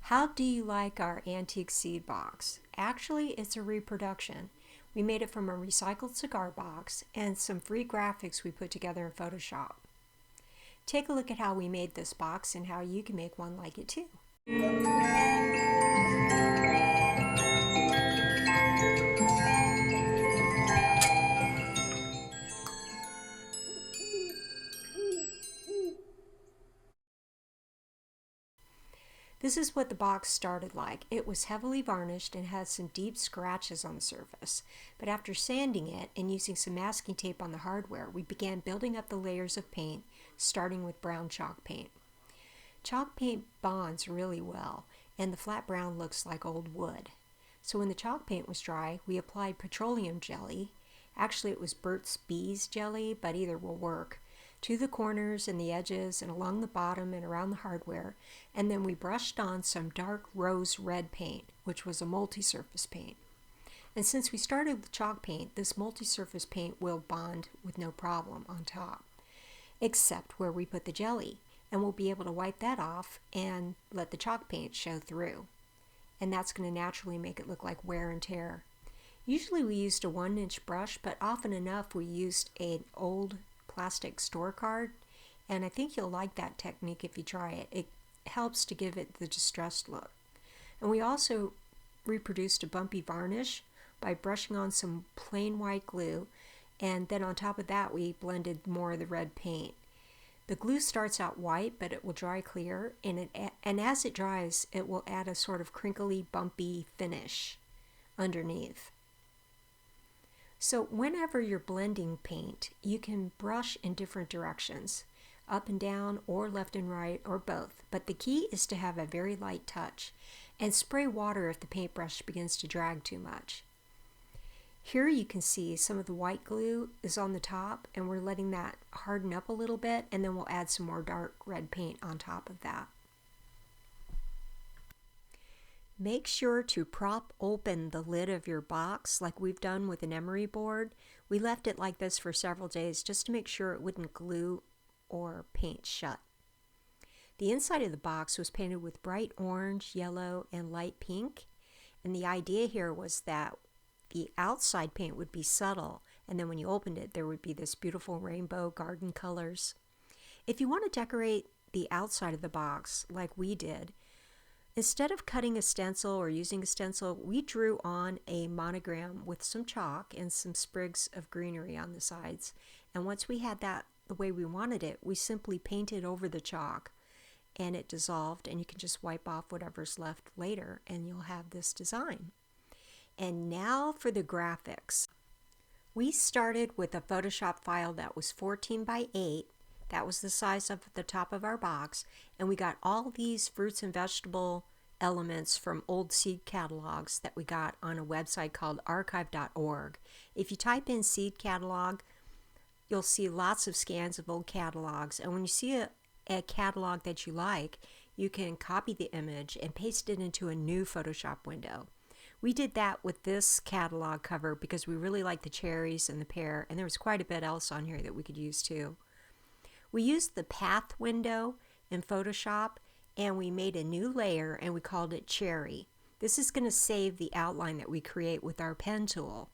How do you like our antique seed box? Actually, it's a reproduction. We made it from a recycled cigar box and some free graphics we put together in Photoshop. Take a look at how we made this box and how you can make one like it too. This is what the box started like. It was heavily varnished and had some deep scratches on the surface. But after sanding it and using some masking tape on the hardware, we began building up the layers of paint, starting with brown chalk paint. Chalk paint bonds really well, and the flat brown looks like old wood. So when the chalk paint was dry, we applied petroleum jelly. Actually, it was Burt's Bees jelly, but either will work, to the corners and the edges and along the bottom and around the hardware, and then we brushed on some dark rose red paint, which was a multi-surface paint. And since we started with chalk paint, this multi-surface paint will bond with no problem on top, except where we put the jelly, and we'll be able to wipe that off and let the chalk paint show through. And that's going to naturally make it look like wear and tear. Usually we used a 1-inch brush, but often enough we used an old plastic store card, and I think you'll like that technique if you try it. It helps to give it the distressed look. And we also reproduced a bumpy varnish by brushing on some plain white glue, and then on top of that we blended more of the red paint. The glue starts out white, but it will dry clear, and as it dries it will add a sort of crinkly bumpy finish underneath. So whenever you're blending paint, you can brush in different directions, up and down or left and right or both. But the key is to have a very light touch and spray water if the paintbrush begins to drag too much. Here you can see some of the white glue is on the top, and we're letting that harden up a little bit, and then we'll add some more dark red paint on top of that. Make sure to prop open the lid of your box like we've done with an emery board. We left it like this for several days just to make sure it wouldn't glue or paint shut. The inside of the box was painted with bright orange, yellow, and light pink. And the idea here was that the outside paint would be subtle, and then when you opened it there would be this beautiful rainbow garden colors. If you want to decorate the outside of the box like we did, instead of cutting a stencil or using a stencil, we drew on a monogram with some chalk and some sprigs of greenery on the sides. And once we had that the way we wanted it, we simply painted over the chalk and it dissolved, and you can just wipe off whatever's left later and you'll have this design. And now for the graphics. We started with a Photoshop file that was 14 by 8. That was the size of the top of our box, and we got all these fruits and vegetable elements from old seed catalogs that we got on a website called archive.org. If you type in seed catalog, you'll see lots of scans of old catalogs, and when you see a catalog that you like, you can copy the image and paste it into a new Photoshop window. We did that with this catalog cover because we really liked the cherries and the pear, and there was quite a bit else on here that we could use too. We used the path window in Photoshop, and we made a new layer and we called it cherry. This is going to save the outline that we create with our pen tool.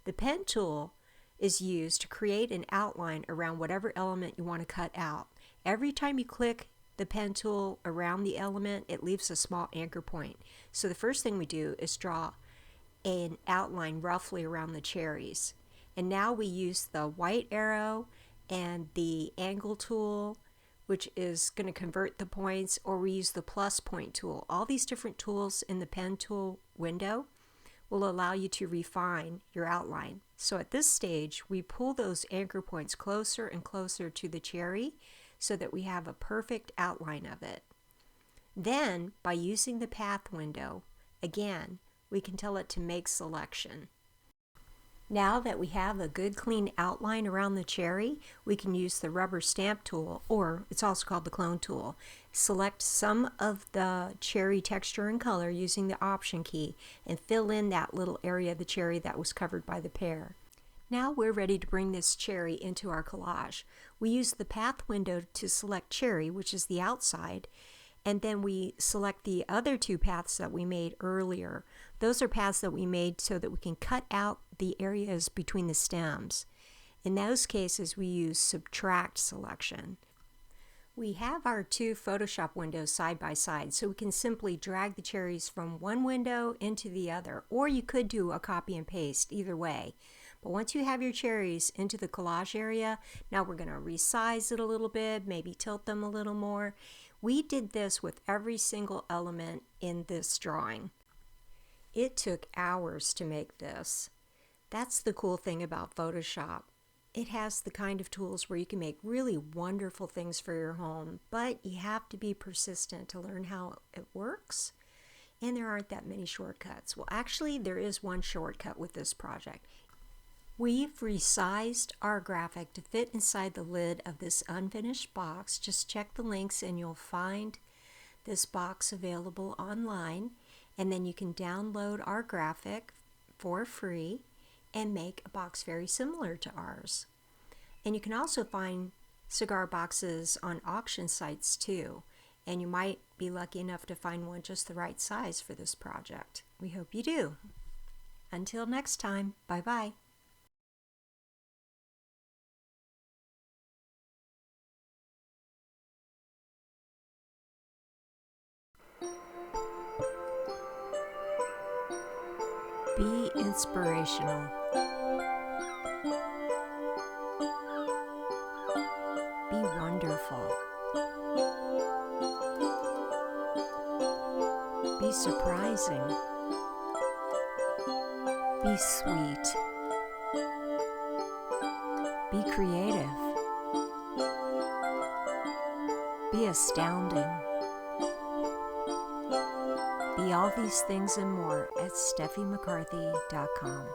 The pen tool is used to create an outline around whatever element you want to cut out. Every time you click the pen tool around the element, it leaves a small anchor point. So the first thing we do is draw an outline roughly around the cherries. And now we use the white arrow and the angle tool, which is going to convert the points, or we use the plus point tool. All these different tools in the pen tool window will allow you to refine your outline. So at this stage, we pull those anchor points closer and closer to the cherry so that we have a perfect outline of it. Then, by using the path window, again, we can tell it to make selection. Now that we have a good clean outline around the cherry, we can use the rubber stamp tool, or it's also called the clone tool. Select some of the cherry texture and color using the option key and fill in that little area of the cherry that was covered by the pear. Now we're ready to bring this cherry into our collage. We use the path window to select cherry, which is the outside, And then we select the other two paths that we made earlier. Those are paths that we made so that we can cut out the areas between the stems. In those cases, we use subtract selection. We have our two Photoshop windows side by side, so we can simply drag the cherries from one window into the other, or you could do a copy and paste, either way. But once you have your cherries into the collage area, now we're going to resize it a little bit, maybe tilt them a little more. We did this with every single element in this drawing. It took hours to make this. That's the cool thing about Photoshop. It has the kind of tools where you can make really wonderful things for your home, but you have to be persistent to learn how it works, and there aren't that many shortcuts. Well, actually, there is one shortcut with this project. We've resized our graphic to fit inside the lid of this unfinished box. Just check the links and you'll find this box available online, and then you can download our graphic for free and make a box very similar to ours. And you can also find cigar boxes on auction sites too, and you might be lucky enough to find one just the right size for this project. We hope you do. Until next time, bye-bye. Be inspirational. Be wonderful. Be surprising. Be sweet. Be creative. Be astounding. Be all these things and more at SteffiMcCarthy.com.